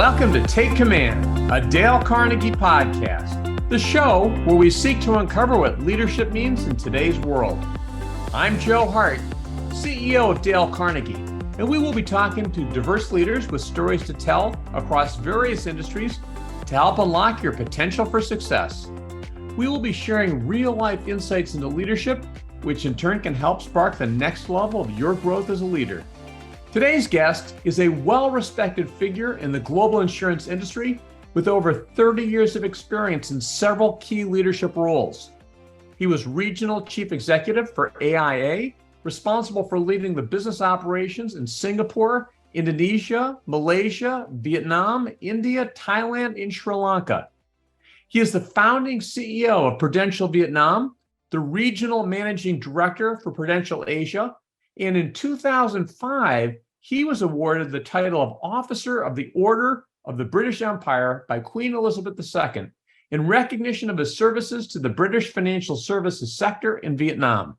Welcome to Take Command, a Dale Carnegie podcast, the show where we seek to uncover what leadership means in today's world. I'm Joe Hart, CEO of Dale Carnegie, and we will be talking to diverse leaders with stories to tell across various industries to help unlock your potential for success. We will be sharing real-life insights into leadership, which in turn can help spark the next level of your growth as a leader. Today's guest is a well-respected figure in the global insurance industry with over 30 years of experience in several key leadership roles. He was Regional Chief Executive for AIA, responsible for leading the business operations in Singapore, Indonesia, Malaysia, Vietnam, India, Thailand, and Sri Lanka. He is the founding CEO of Prudential Vietnam, the Regional Managing Director for Prudential Asia, and in 2005, he was awarded the title of Officer of the Order of the British Empire by Queen Elizabeth II in recognition of his services to the British financial services sector in Vietnam.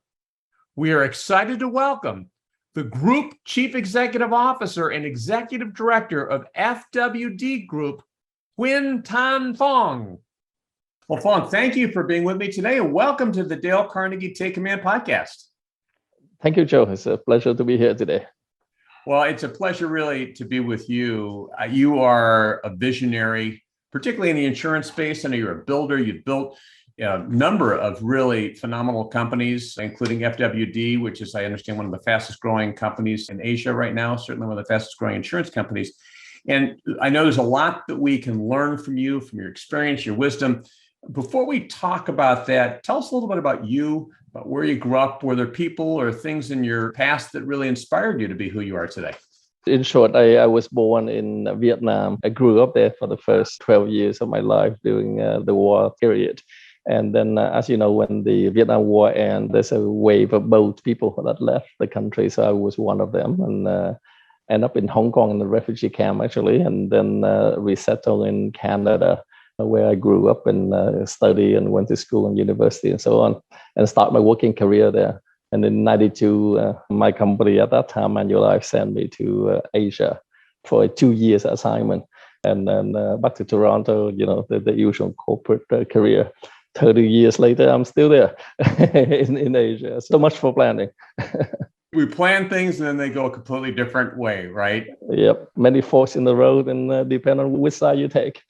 We are excited to welcome the Group Chief Executive Officer and Executive Director of FWD Group, Huynh Thanh Phong. Well, Phong, thank you for being with me today, and welcome to the Dale Carnegie Take Command podcast. Thank you, Joe. It's a pleasure to be here today. Well, it's a pleasure really to be with you. You are a visionary, particularly in the insurance space. I know you're a builder. You've built a number of really phenomenal companies, including FWD, which is, I understand, one of the fastest growing companies in Asia right now, certainly one of the fastest growing insurance companies. And I know there's a lot that we can learn from you, from your experience, your wisdom. Before we talk about that, tell us a little bit about you, about where you grew up. Were there people or things in your past that really inspired you to be who you are today? In short, I was born in Vietnam. I grew up there for the first 12 years of my life during the war period. And then, as you know, when the Vietnam War ended, there's a wave of boat people that left the country. So I was one of them, and ended up in Hong Kong in the refugee camp, actually. And then we settled in Canada, where I grew up and studied and went to school and university and so on, and start my working career there. And in 92, my company at that time, Manulife, sent me to Asia for a 2 years assignment. And then back to Toronto, you know, the usual corporate career. 30 years later, I'm still there in Asia. So much for planning. We plan things and then they go a completely different way, right? Yep. Many forks in the road, and depend on which side you take.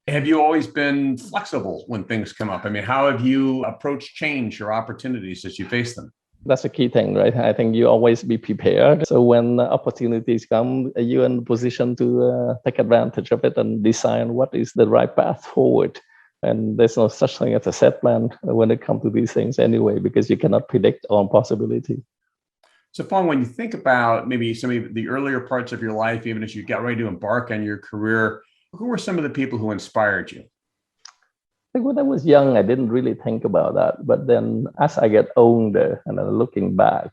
Have you always been flexible when things come up? I mean, how have you approached change or opportunities as you face them? That's a key thing, right? I think you always be prepared. So when opportunities come, you're in a position to take advantage of it and decide what is the right path forward. And there's no such thing as a set plan when it comes to these things anyway, because you cannot predict on possibility. So, Phong, when you think about maybe some of the earlier parts of your life, even as you got ready to embark on your career, who were some of the people who inspired you? I think when I was young, I didn't really think about that. But then as I get older and looking back,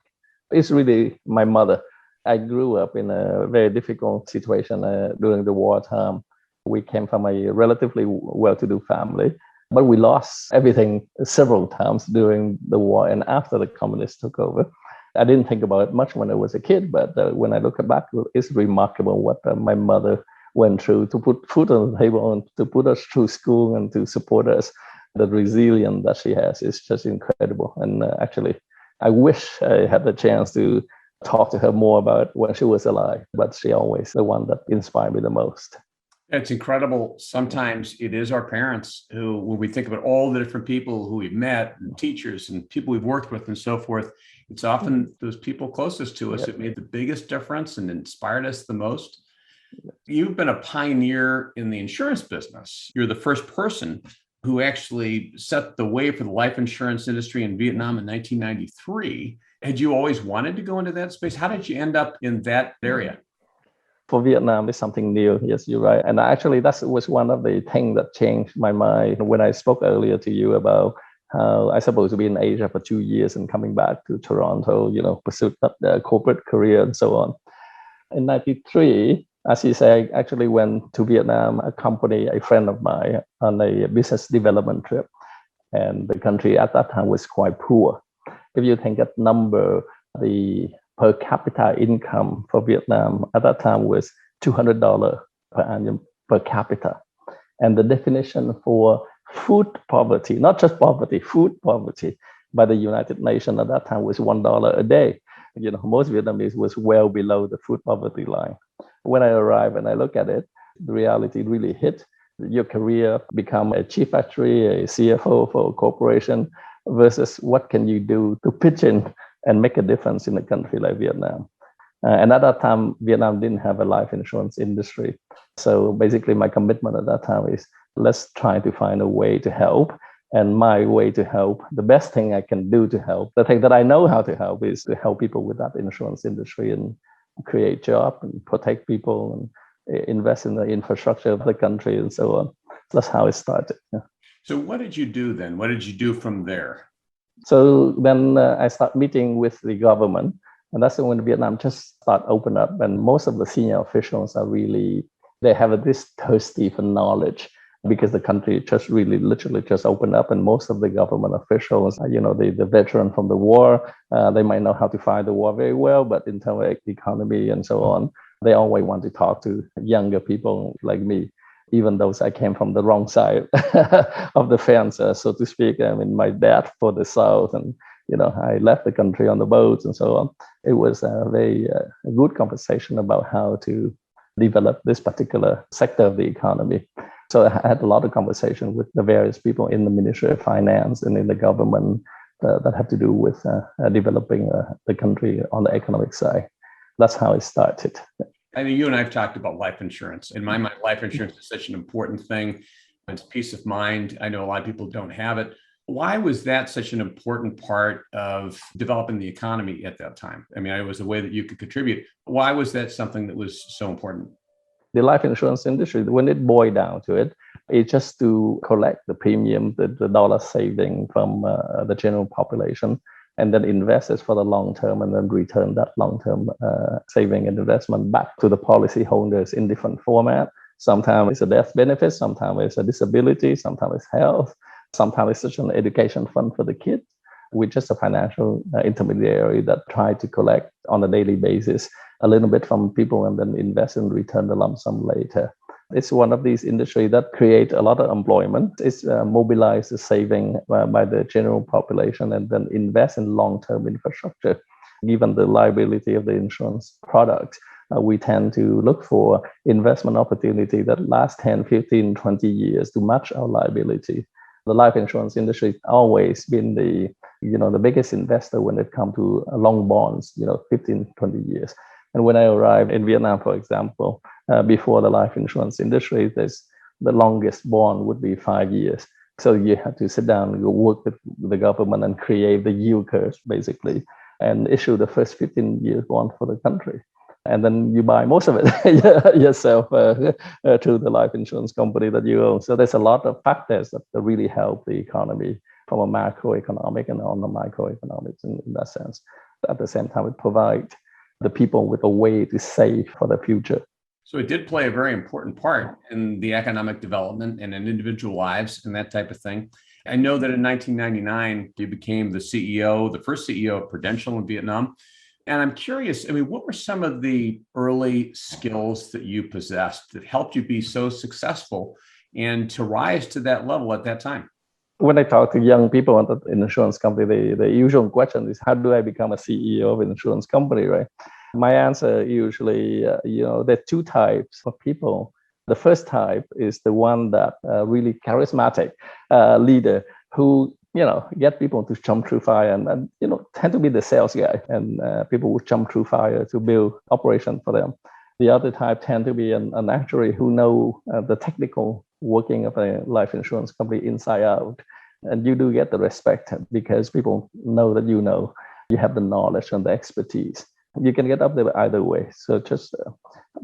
it's really my mother. I grew up in a very difficult situation during the wartime. We came from a relatively well-to-do family, but we lost everything several times during the war and after the communists took over. I didn't think about it much when I was a kid, but when I look back, it's remarkable what my mother went through to put food on the table and to put us through school and to support us. The resilience that she has is just incredible. And actually, I wish I had the chance to talk to her more about when she was alive, but she always the one that inspired me the most. It's incredible. Sometimes it is our parents who, when we think about all the different people who we've met, and teachers and people we've worked with and so forth, it's often those people closest to us that made the biggest difference and inspired us the most. You've been a pioneer in the insurance business. You're the first person who actually set the way for the life insurance industry in Vietnam in 1993. Had you always wanted to go into that space? How did you end up in that area? For Vietnam, it's something new. Yes, you're right. And actually, that was one of the things that changed my mind when I spoke earlier to you about how I supposed to be in Asia for 2 years and coming back to Toronto, you know, pursued the corporate career and so on. In 93, as you say, I actually went to Vietnam, accompanied a friend of mine on a business development trip. And the country at that time was quite poor. If you think that number, the per capita income for Vietnam at that time was $200 per annum per capita. And the definition for food poverty, not just poverty, food poverty by the United Nations at that time was $1 a day. Most Vietnamese was well below the food poverty line. When I arrived and I look at it, the reality really hit. Your career, become a chief actuary, a CFO for a corporation, versus what can you do to pitch in and make a difference in a country like Vietnam. And at that time, Vietnam didn't have a life insurance industry. So basically my commitment at that time is let's try to find a way to help. And my way to help, the best thing I can do to help, the thing that I know how to help is to help people with that insurance industry and create jobs and protect people and invest in the infrastructure of the country and so on. That's how it started. Yeah. So what did you do then? What did you do from there? So then I start meeting with the government. And that's when Vietnam just start open up. And most of the senior officials are really, they have this thirsty for knowledge because the country just really literally just opened up. And most of the government officials, the veteran from the war, they might know how to fight the war very well, but in terms of economy and so on, they always want to talk to younger people like me, even though I came from the wrong side of the fence, so to speak. I mean, my dad for the South, and I left the country on the boats and so on. It was a very good conversation about how to develop this particular sector of the economy. So I had a lot of conversation with the various people in the Ministry of Finance and in the government that have to do with developing the country on the economic side. That's how it started. I mean, you and I have talked about life insurance. In my mind, life insurance is such an important thing. It's peace of mind. I know a lot of people don't have it. Why was that such an important part of developing the economy at that time? I mean, it was a way that you could contribute. Why was that something that was so important? The life insurance industry, when it boiled down to it, it's just to collect the premium, the dollar saving from the general population, and then invest it for the long term and then return that long-term saving and investment back to the policyholders in different format. Sometimes it's a death benefit, sometimes it's a disability, sometimes it's health, sometimes it's such an education fund for the kids. We're just a financial intermediary that try to collect on a daily basis a little bit from people and then invest and return the lump sum later. It's one of these industries that create a lot of employment. It's mobilize the saving by the general population and then invest in long-term infrastructure. Given the liability of the insurance product, we tend to look for investment opportunity that last 10, 15, 20 years to match our liability. The life insurance industry has always been the biggest investor when it comes to long bonds, 15, 20 years. And when I arrived in Vietnam, for example, before the life insurance industry, the longest bond would be 5 years. So you have to sit down and go work with the government and create the yield curves, basically, and issue the first 15 years bond for the country. And then you buy most of it yourself through the life insurance company that you own. So there's a lot of factors that really help the economy from a macroeconomic and on the microeconomics in that sense. At the same time, it provides the people with a way to save for the future. So it did play a very important part in the economic development and in individual lives and that type of thing. I know that in 1999, you became the CEO, the first CEO of Prudential in Vietnam. And I'm curious, what were some of the early skills that you possessed that helped you be so successful and to rise to that level at that time? When I talk to young people at the insurance company, the usual question is, how do I become a CEO of an insurance company, right? My answer usually, there are two types of people. The first type is the one that really charismatic leader who, get people to jump through fire and tend to be the sales guy, and people will jump through fire to build operation for them. The other type tend to be an actuary who know the technical working of a life insurance company inside out. And you do get the respect because people know that you have the knowledge and the expertise. You can get up there either way. So just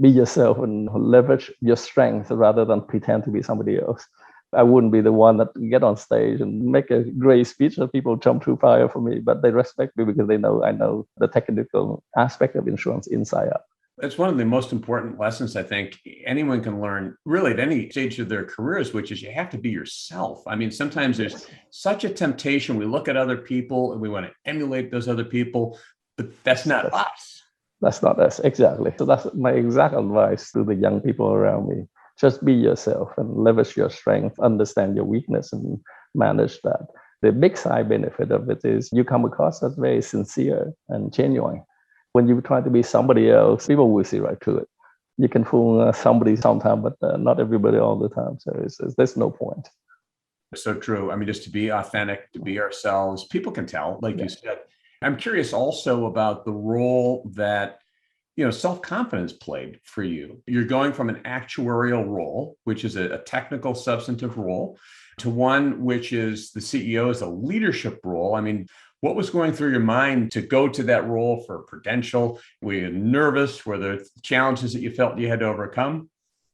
be yourself and leverage your strength rather than pretend to be somebody else. I wouldn't be the one that get on stage and make a great speech that people jump through fire for me, but they respect me because they know I know the technical aspect of insurance inside out. It's one of the most important lessons I think anyone can learn really at any stage of their careers, which is you have to be yourself. Sometimes there's such a temptation. We look at other people and we want to emulate those other people, but that's not us. That's not us, exactly. So that's my exact advice to the young people around me. Just be yourself and leverage your strength, understand your weakness, and manage that. The big side benefit of it is you come across as very sincere and genuine. When you try to be somebody else, people will see right through it. You can fool somebody sometime, but not everybody all the time. So there's no point. So true. I mean, just to be authentic, to be ourselves, people can tell, like you said. I'm curious also about the role that, self-confidence played for you. You're going from an actuarial role, which is a technical substantive role, to one which is the CEO is a leadership role. I mean, what was going through your mind to go to that role for Prudential? Were you nervous? Were there challenges that you felt you had to overcome?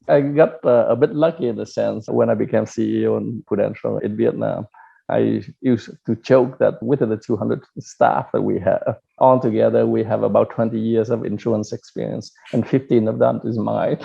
I got a bit lucky in the sense when I became CEO in Prudential in Vietnam. I used to joke that within the 200 staff that we have, altogether, we have about 20 years of insurance experience, and 15 of that is mine.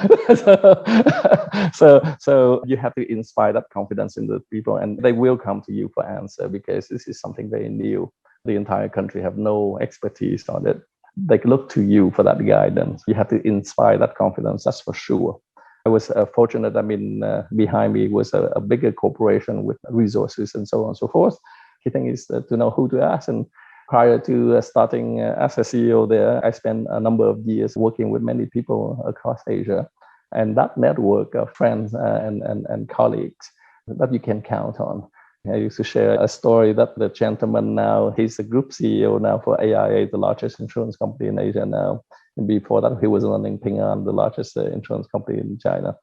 so you have to inspire that confidence in the people, and they will come to you for answer because this is something very new. The entire country have no expertise on it. They look to you for that guidance. You have to inspire that confidence, that's for sure. I was fortunate. I mean, behind me was a bigger corporation with resources and so on and so forth. The thing is to know who to ask. And prior to starting as a CEO there, I spent a number of years working with many people across Asia. And that network of friends and colleagues that you can count on. I used to share a story that the gentleman now, he's a group CEO now for AIA, the largest insurance company in Asia now. And before that, he was running Ping An, the largest insurance company in China.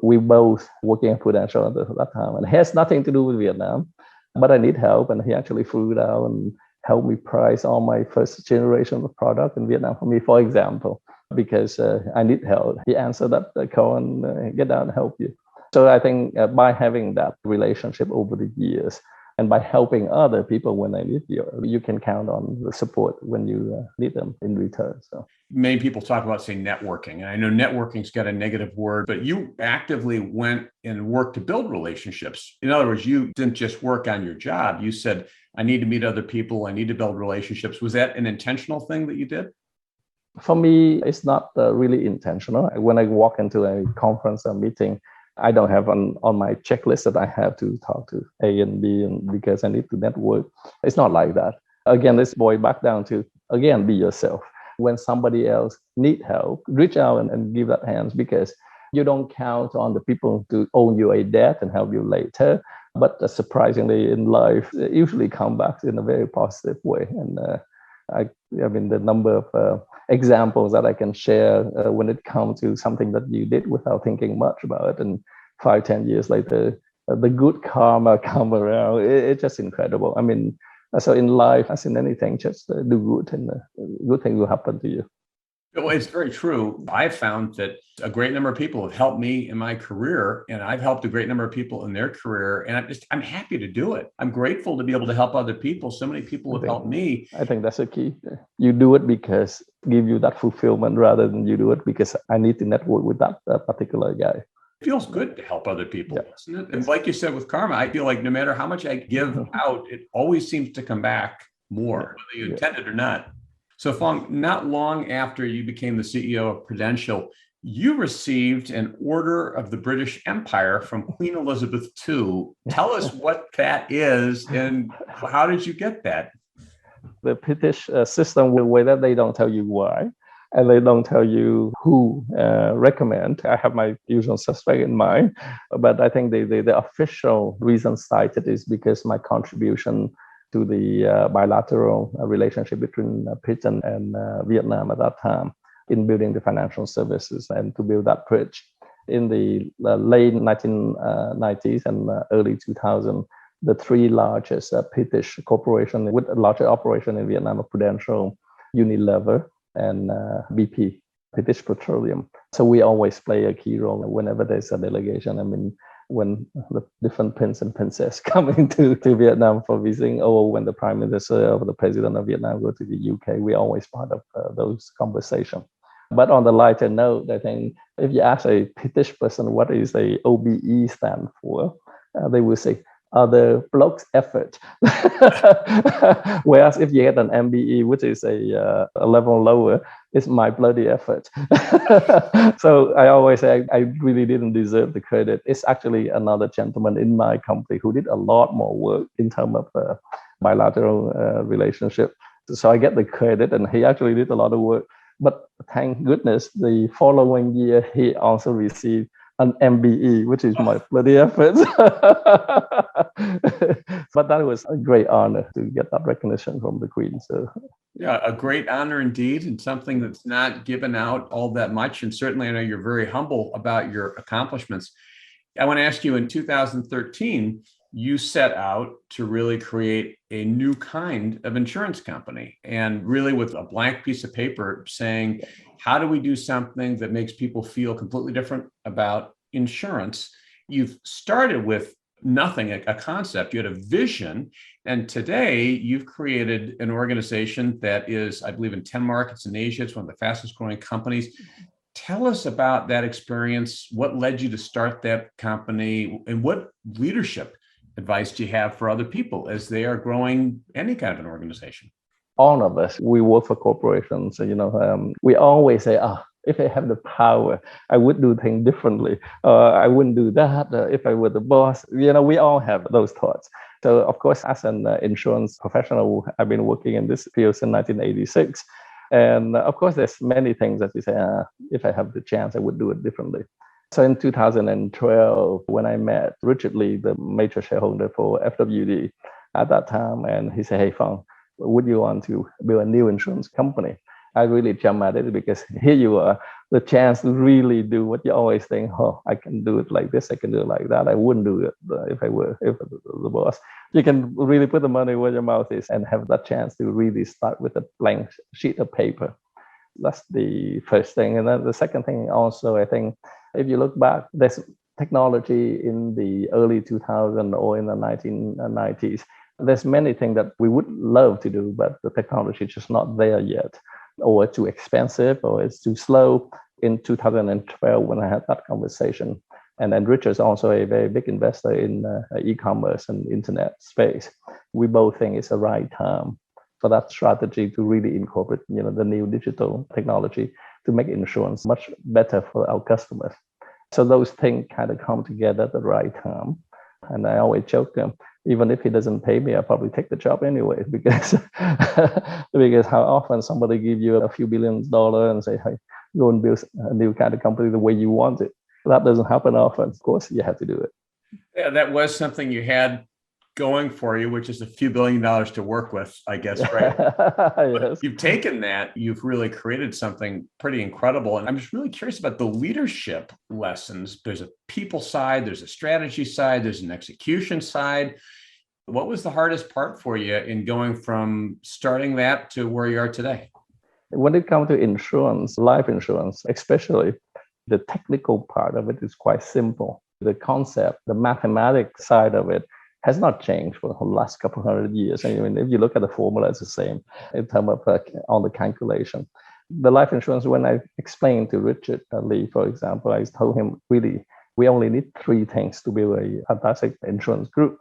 We both working at Prudential at that time. And it has nothing to do with Vietnam, but I need help. And he actually flew down and helped me price all my first generation of product in Vietnam for me, for example, because I need help. He answered that call and get down and help you. So I think by having that relationship over the years and by helping other people when they need you, you can count on the support when you need them in return. So many people talk about, say, networking. And I know networking's got a negative word, but you actively went and worked to build relationships. In other words, you didn't just work on your job. You said, I need to meet other people. I need to build relationships. Was that an intentional thing that you did? For me, it's not really intentional. When I walk into a conference or meeting, I don't have on my checklist that I have to talk to A and B and because I need to network. It's not like that. Again, this boils back down to, again, be yourself. When somebody else need help, reach out and give that hand because you don't count on the people to owe you a debt and help you later. But surprisingly, in life, it usually come back in a very positive way. And I mean, the number of examples that I can share when it comes to something that you did without thinking much about it. And 5-10 years later, the good karma come around. It's just incredible. I mean, so in life, as in anything, just do good and good thing will happen to you. Well, it's very true. I've found that a great number of people have helped me in my career, and I've helped a great number of people in their career. And I'm happy to do it. I'm grateful to be able to help other people. So many people have helped me. I think that's the key. You do it because give you that fulfillment rather than you do it because I need to network with that particular guy. It feels good to help other people, doesn't it? And like you said with karma, I feel like no matter how much I give out, it always seems to come back more, whether you intend it or not. So Phong, not long after you became the CEO of Prudential, you received an Order of the British Empire from Queen Elizabeth II. Tell us what that is and how did you get that? The British system, the way that they don't tell you why, and they don't tell you who recommend. I have my usual suspect in mind, but I think the official reason cited is because my contribution to the bilateral relationship between Britain and Vietnam at that time in building the financial services and to build that bridge. In the late 1990s and early 2000s, the three largest British corporations with a larger operation in Vietnam are Prudential, Unilever, and BP, British Petroleum. So we always play a key role whenever there's a delegation. I mean, when the different prince and princess come into Vietnam for visiting, or when the prime minister or the president of Vietnam go to the UK, we're always part of those conversations. But on the lighter note, I think if you ask a British person what is a OBE stand for, they will say other blokes' effort. Whereas if you get an MBE, which is a level lower, it's my bloody effort. So I always say I really didn't deserve the credit. It's actually another gentleman in my company who did a lot more work in terms of bilateral relationship. So I get the credit, and he actually did a lot of work. But thank goodness, the following year, he also received an MBE, which is my bloody effort. But that was a great honor to get that recognition from the Queen. So, yeah, a great honor indeed, and something that's not given out all that much. And certainly, I know you're very humble about your accomplishments. I want to ask you, in 2013, you set out to really create a new kind of insurance company, and really with a blank piece of paper saying, how do we do something that makes people feel completely different about insurance? You've started with nothing, a concept. You had a vision, and today you've created an organization that is, I believe, in 10 markets in Asia. It's one of the fastest growing companies. Tell us about that experience. What led you to start that company, and what leadership advice do you have for other people as they are growing any kind of an organization? All of us, we work for corporations. We always say, if I have the power, I would do things differently. I wouldn't do that if I were the boss. We all have those thoughts. So, of course, as an insurance professional, I've been working in this field since 1986. And of course, there's many things that you say, if I have the chance, I would do it differently. So in 2012, when I met Richard Lee, the major shareholder for FWD at that time, and he said, hey, Phong, would you want to build a new insurance company? I really jumped at it, because here you are, the chance to really do what you always think, I can do it like this, I can do it like that. I wouldn't do it if I were the boss. You can really put the money where your mouth is and have that chance to really start with a blank sheet of paper. That's the first thing. And then the second thing also, I think, if you look back, there's technology in the early 2000s or in the 1990s. There's many things that we would love to do, but the technology is just not there yet, or too expensive, or it's too slow. In 2012, when I had that conversation, and then Richard's also a very big investor in e-commerce and internet space, we both think it's the right time for that strategy to really incorporate, the new digital technology to make insurance much better for our customers. So those things kind of come together at the right time. And I always joke, even if he doesn't pay me, I'll probably take the job anyway, because how often somebody give you a few $billions and say, hey, go and build a new kind of company the way you want it. That doesn't happen often. Of course, you have to do it. Yeah, that was something you had going for you, which is a few $1 billion to work with, I guess, right? Yes. You've taken that, you've really created something pretty incredible. And I'm just really curious about the leadership lessons. There's a people side, there's a strategy side, there's an execution side. What was the hardest part for you in going from starting that to where you are today? When it comes to insurance, life insurance, especially, the technical part of it is quite simple. The concept, the mathematics side of it has not changed for the last couple 100 years. I mean, if you look at the formula, it's the same in terms of all the calculation. The life insurance, when I explained to Richard Lee, for example, I told him, really, we only need 3 things to build a fantastic insurance group.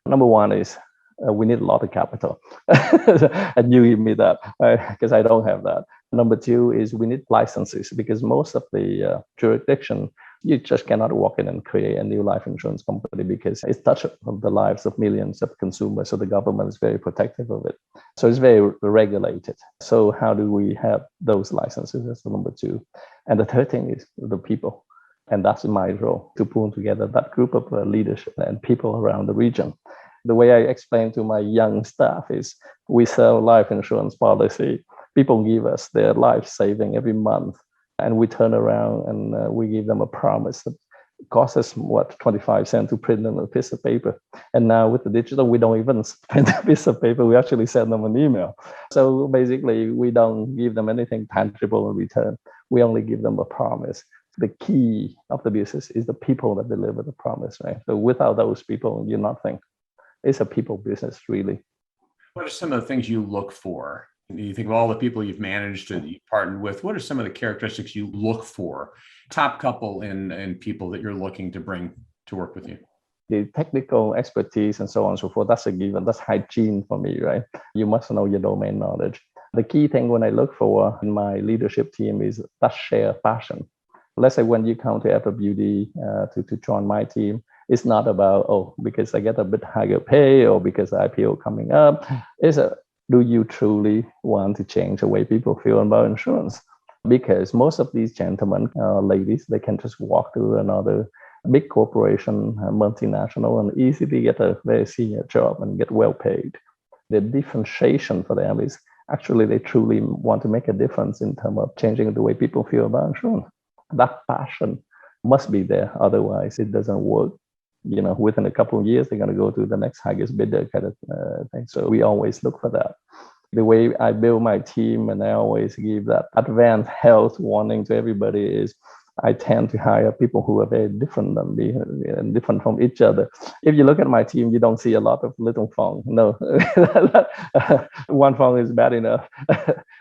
Number one is we need a lot of capital. And you give me that, because I don't have that. Number 2 is we need licenses, because most of the jurisdiction, you just cannot walk in and create a new life insurance company, because it's touched the lives of millions of consumers. So the government is very protective of it. So it's very regulated. So how do we have those licenses? That's the number 2. And the third thing is the people. And that's my role, to pull together that group of leadership and people around the region. The way I explain to my young staff is we sell life insurance policy. People give us their life saving every month, and we turn around and we give them a promise that costs us 25 cents to print on a piece of paper. And now with the digital, we don't even print a piece of paper. We actually send them an email. So basically, we don't give them anything tangible in return. We only give them a promise. The key of the business is the people that deliver the promise, right? So without those people, you're nothing. It's a people business, really. What are some of the things you look for? You think of all the people you've managed and you've partnered with. What are some of the characteristics you look for? Top couple in people that you're looking to bring to work with you? The technical expertise and so on and so forth, that's a given. That's hygiene for me, right? You must know your domain knowledge. The key thing when I look for in my leadership team is that shared passion. Let's say when you come to FWD to join my team, it's not about, oh, because I get a bit higher pay or because IPO coming up. It's do you truly want to change the way people feel about insurance? Because most of these gentlemen, ladies, they can just walk to another big corporation, multinational, and easily get a very senior job and get well paid. The differentiation for them is actually they truly want to make a difference in terms of changing the way people feel about insurance. That passion must be there. Otherwise, it doesn't work. Within a couple of years, they're going to go to the next highest bidder kind of thing. So we always look for that. The way I build my team, and I always give that advanced health warning to everybody, is I tend to hire people who are very different than me and different from each other. If you look at my team, you don't see a lot of little Fong. No, one Fong is bad enough.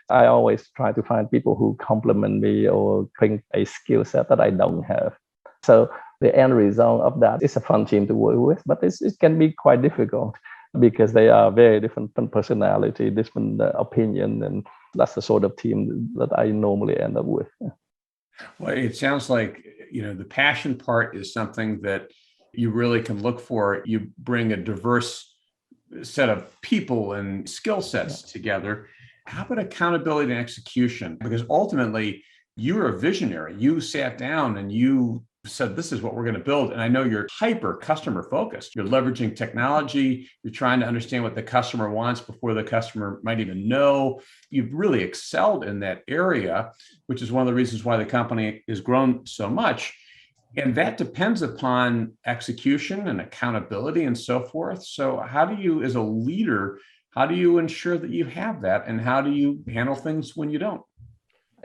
I always try to find people who complement me or bring a skill set that I don't have. So the end result of that is a fun team to work with, but it can be quite difficult because they are very different personality, different opinion, and that's the sort of team that I normally end up with. Well, it sounds like, the passion part is something that you really can look for. You bring a diverse set of people and skill sets together. How about accountability and execution? Because ultimately, you're a visionary. You sat down and you said, this is what we're going to build. And I know you're hyper customer focused. You're leveraging technology. You're trying to understand what the customer wants before the customer might even know. You've really excelled in that area, which is one of the reasons why the company has grown so much. And that depends upon execution and accountability and so forth. So how do you, as a leader, how do you ensure that you have that? And how do you handle things when you don't?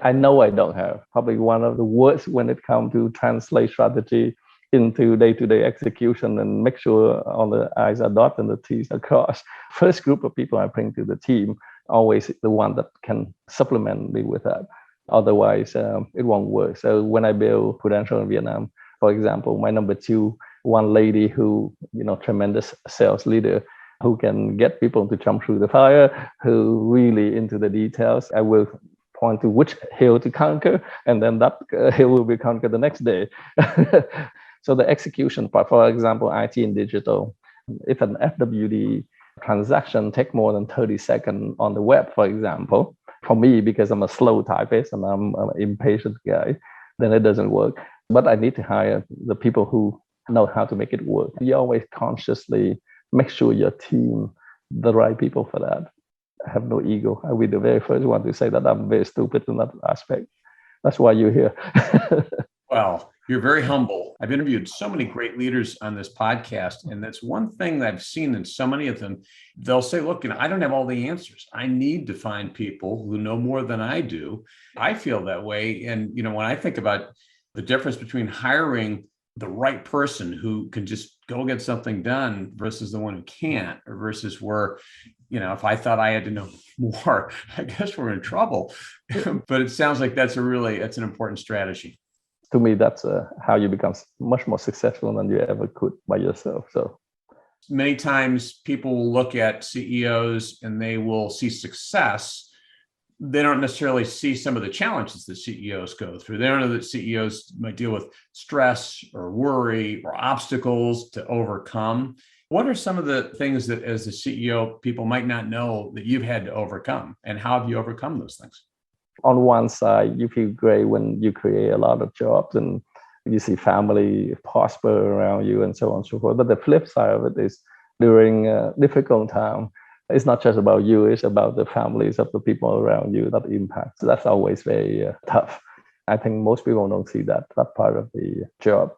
I know I don't have. Probably one of the worst when it comes to translate strategy into day-to-day execution and make sure all the I's are dotted and the T's are crossed. First group of people I bring to the team, always the one that can supplement me with that. Otherwise, it won't work. So when I build Prudential in Vietnam, for example, my number two, one lady who, tremendous sales leader, who can get people to jump through the fire, who really into the details. I will point to which hill to conquer, and then that hill will be conquered the next day. So the execution part, for example, IT and digital, if an FWD transaction take more than 30 seconds on the web, for example, for me, because I'm a slow typist and I'm an impatient guy, then it doesn't work. But I need to hire the people who know how to make it work. You always consciously make sure your team, the right people for that. I have no ego. I will be the very first one to say that I'm very stupid in that aspect. That's why you're here. Well, you're very humble. I've interviewed so many great leaders on this podcast, and that's one thing that I've seen in so many of them. They'll say, look, I don't have all the answers. I need to find people who know more than I do. I feel that way. And, when I think about the difference between hiring the right person who can just go get something done versus the one who can't, or versus where, if I thought I had to know more, I guess we're in trouble. But it sounds like that's an important strategy. To me, that's how you become much more successful than you ever could by yourself. So many times people will look at CEOs and they will see success. They don't necessarily see some of the challenges that CEOs go through. They don't know that CEOs might deal with stress or worry or obstacles to overcome. What are some of the things that as a CEO, people might not know that you've had to overcome, and how have you overcome those things? On one side, you feel great when you create a lot of jobs and you see family prosper around you and so on and so forth. But the flip side of it is during a difficult time, it's not just about you, it's about the families of the people around you that impacts. That's always very tough. I think most people don't see that part of the job.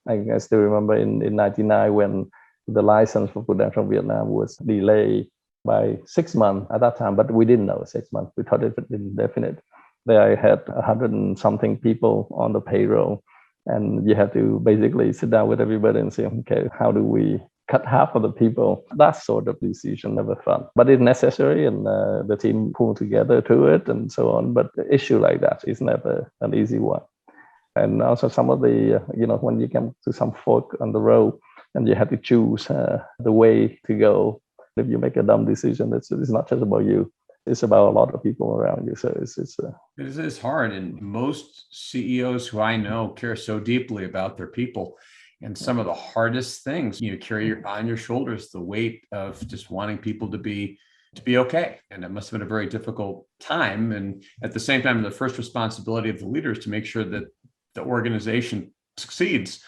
I still remember in 99 when the license for Prudential Vietnam was delayed by 6 months at that time, but we didn't know 6 months. We thought it was indefinite. There I had 100 and something people on the payroll, and you had to basically sit down with everybody and say, okay, how do we cut half of the people? That sort of decision never fun, but it's necessary, and the team pulled together to it and so on. But the issue like that is never an easy one. And also some of the, when you come to some fork on the road, and you have to choose the way to go. If you make a dumb decision, it's not just about you. It's about a lot of people around you. So it is hard. And most CEOs who I know care so deeply about their people. And some of the hardest things you carry on your shoulders, the weight of just wanting people to be okay. And it must have been a very difficult time. And at the same time, the first responsibility of the leader is to make sure that the organization succeeds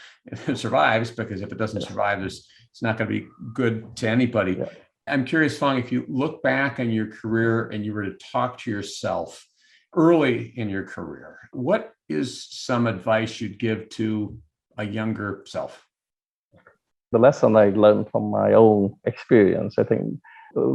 and survives, because if it doesn't survive, it's not going to be good to anybody. Yeah. I'm curious, Phong, if you look back on your career and you were to talk to yourself early in your career, what is some advice you'd give to a younger self? The lesson I learned from my own experience, I think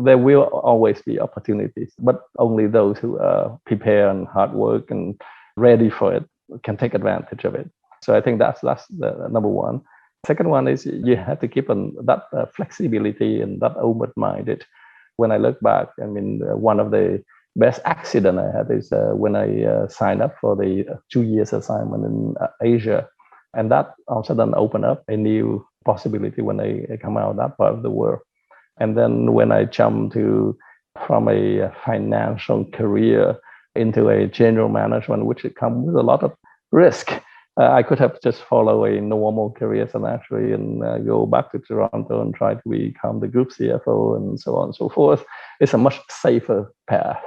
there will always be opportunities, but only those who are prepared and hard work and ready for it can take advantage of it. So I think that's the number one. Second one is you have to keep on that flexibility and that open-minded. When I look back, I mean, one of the best accident I had is when I signed up for the 2 years assignment in Asia. And that all of a sudden opened up a new possibility when I come out of that part of the world. And then when I jumped from a financial career into a general management, which it comes with a lot of risk. I could have just followed a normal career financially and go back to Toronto and try to become the group CFO and so on and so forth. It's a much safer path.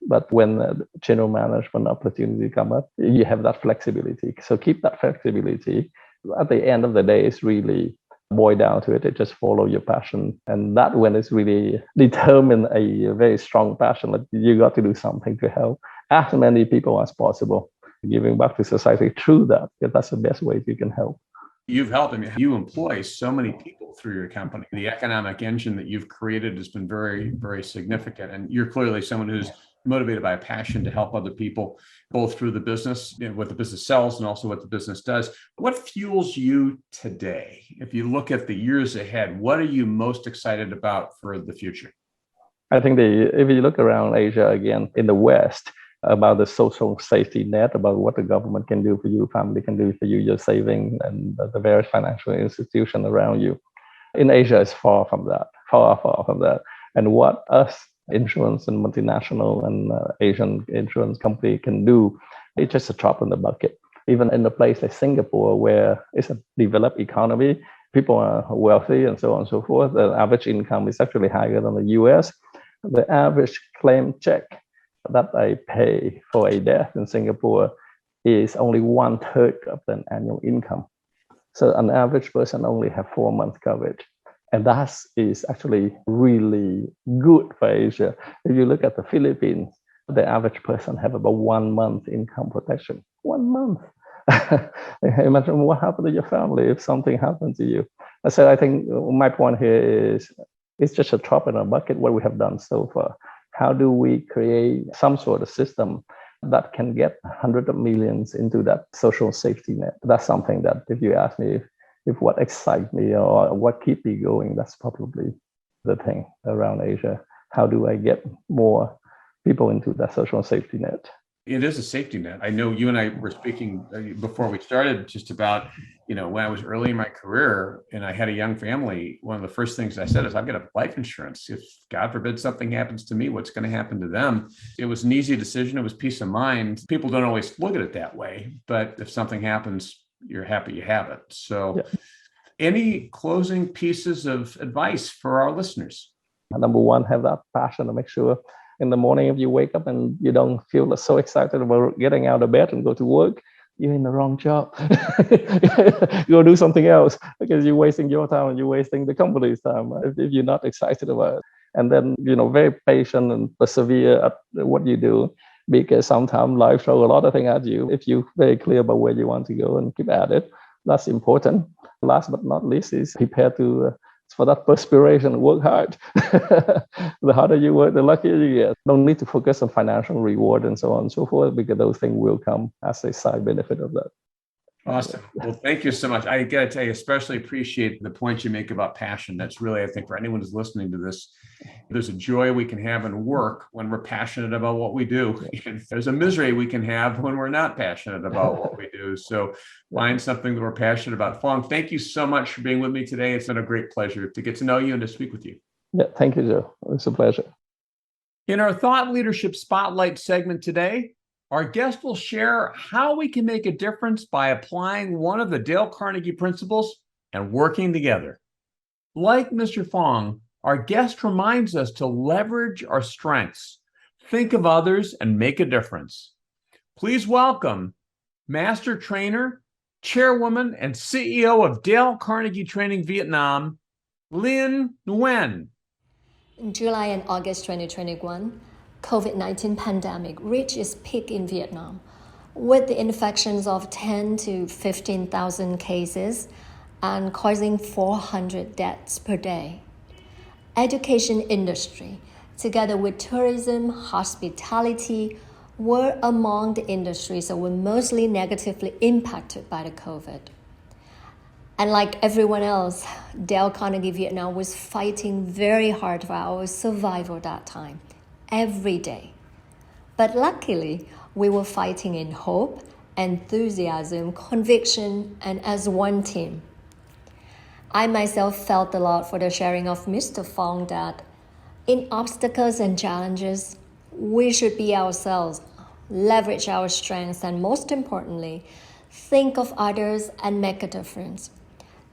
But when the general management opportunity come up, you have that flexibility. So keep that flexibility. At the end of the day, it's really boil down to it. It just follow your passion. And that when it's really determine a very strong passion, like you got to do something to help as many people as possible. Giving back to society through that, because that's the best way you can help. You've helped. I mean, you employ so many people through your company. The economic engine that you've created has been very, very significant. And you're clearly someone who's motivated by a passion to help other people, both through the business, what the business sells and also what the business does. What fuels you today? If you look at the years ahead, what are you most excited about for the future? I think if you look around Asia again, in the West, about the social safety net, about what the government can do for you, family can do for you, your saving, and the various financial institutions around you. In Asia, it's far from that, far from that. And what us insurance and multinational and Asian insurance company can do, it's just a drop in the bucket. Even in a place like Singapore, where it's a developed economy, people are wealthy and so on and so forth, the average income is actually higher than the US. The average claim check that I pay for a death in Singapore is only 1/3 of the annual income. So an average person only have 4 months coverage. And that is actually really good for Asia. If you look at the Philippines, the average person have about 1 month income protection. 1 month. Imagine what happened to your family if something happened to you. So I think my point here is it's just a drop in our bucket what we have done so far. How do we create some sort of system that can get hundreds of millions into that social safety net? That's something that if you ask me if what excites me or what keeps me going, that's probably the thing around Asia. How do I get more people into that social safety net? It is a safety net. I know you and I were speaking before we started just about, when I was early in my career and I had a young family, one of the first things I said is I've got a life insurance. If God forbid something happens to me, what's going to happen to them? It was an easy decision. It was peace of mind. People don't always look at it that way, but if something happens, you're happy you have it. So Any closing pieces of advice for our listeners? Number one, have that passion to make sure in the morning if you wake up and you don't feel so excited about getting out of bed and go to work, you're in the wrong job. Go do something else because you're wasting your time and you're wasting the company's time if you're not excited about it. And then, very patient and persevere at what you do, because sometimes life throws a lot of things at you. If you're very clear about where you want to go and keep at it, that's important. Last but not least is prepare to for that perspiration, work hard. The harder you work, the luckier you get. Don't need to focus on financial reward and so on and so forth, because those things will come as a side benefit of that. Awesome. Well, thank you so much. I got to tell you, especially appreciate the point you make about passion. That's really, I think, for anyone who's listening to this, there's a joy we can have in work when we're passionate about what we do. And there's a misery we can have when we're not passionate about what we do. So find something that we're passionate about. Phong, thank you so much for being with me today. It's been a great pleasure to get to know you and to speak with you. Yeah, thank you, Joe. It's a pleasure. In our Thought Leadership Spotlight segment today, our guest will share how we can make a difference by applying one of the Dale Carnegie principles and working together. Like Mr. Phong, our guest reminds us to leverage our strengths, think of others, and make a difference. Please welcome Master Trainer, Chairwoman, and CEO of Dale Carnegie Training Vietnam, Linh Nguyen. In July and August 2021, COVID-19 pandemic reached its peak in Vietnam, with the infections of 10 to 15,000 cases and causing 400 deaths per day. Education industry, together with tourism, hospitality, were among the industries that were mostly negatively impacted by the COVID. And like everyone else, Dale Carnegie Vietnam was fighting very hard for our survival that time, every day. But luckily, we were fighting in hope, enthusiasm, conviction, and as one team. I myself felt a lot for the sharing of Mr. Phong that in obstacles and challenges, we should be ourselves, leverage our strengths, and most importantly, think of others and make a difference.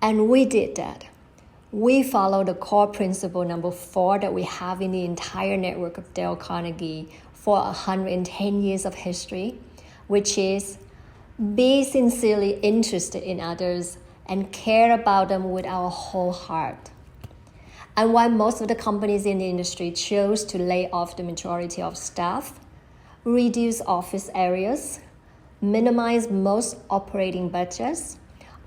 And we did that. We followed the core principle number 4 that we have in the entire network of Dale Carnegie for 110 years of history, which is be sincerely interested in others and care about them with our whole heart. And while most of the companies in the industry chose to lay off the majority of staff, reduce office areas, minimize most operating budgets,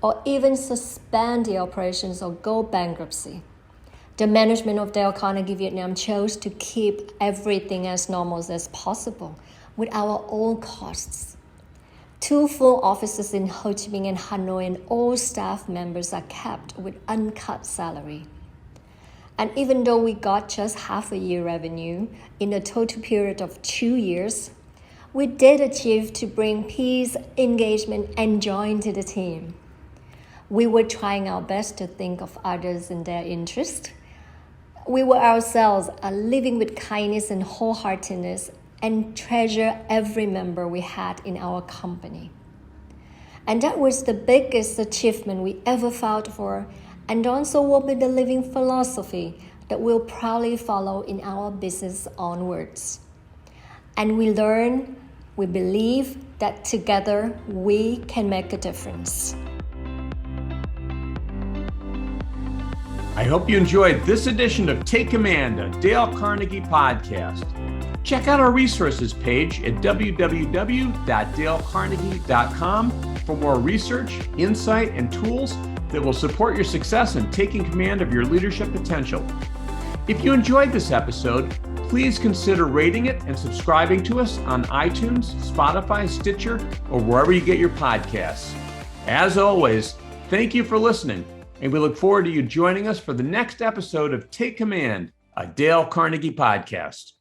or even suspend the operations or go bankruptcy, the management of Dale Carnegie Vietnam chose to keep everything as normal as possible with our own costs. 2 full offices in Ho Chi Minh and Hanoi, and all staff members are kept with uncut salary. And even though we got just half a year revenue in a total period of 2 years, we did achieve to bring peace, engagement, and joy into the team. We were trying our best to think of others in their interest. We were ourselves living with kindness and wholeheartedness and treasure every member we had in our company. And that was the biggest achievement we ever fought for, and also will be the living philosophy that we'll proudly follow in our business onwards. And we learn, we believe that together we can make a difference. I hope you enjoyed this edition of Take Command, a Dale Carnegie podcast. Check out our resources page at www.dalecarnegie.com for more research, insight, and tools that will support your success in taking command of your leadership potential. If you enjoyed this episode, please consider rating it and subscribing to us on iTunes, Spotify, Stitcher, or wherever you get your podcasts. As always, thank you for listening, and we look forward to you joining us for the next episode of Take Command, a Dale Carnegie podcast.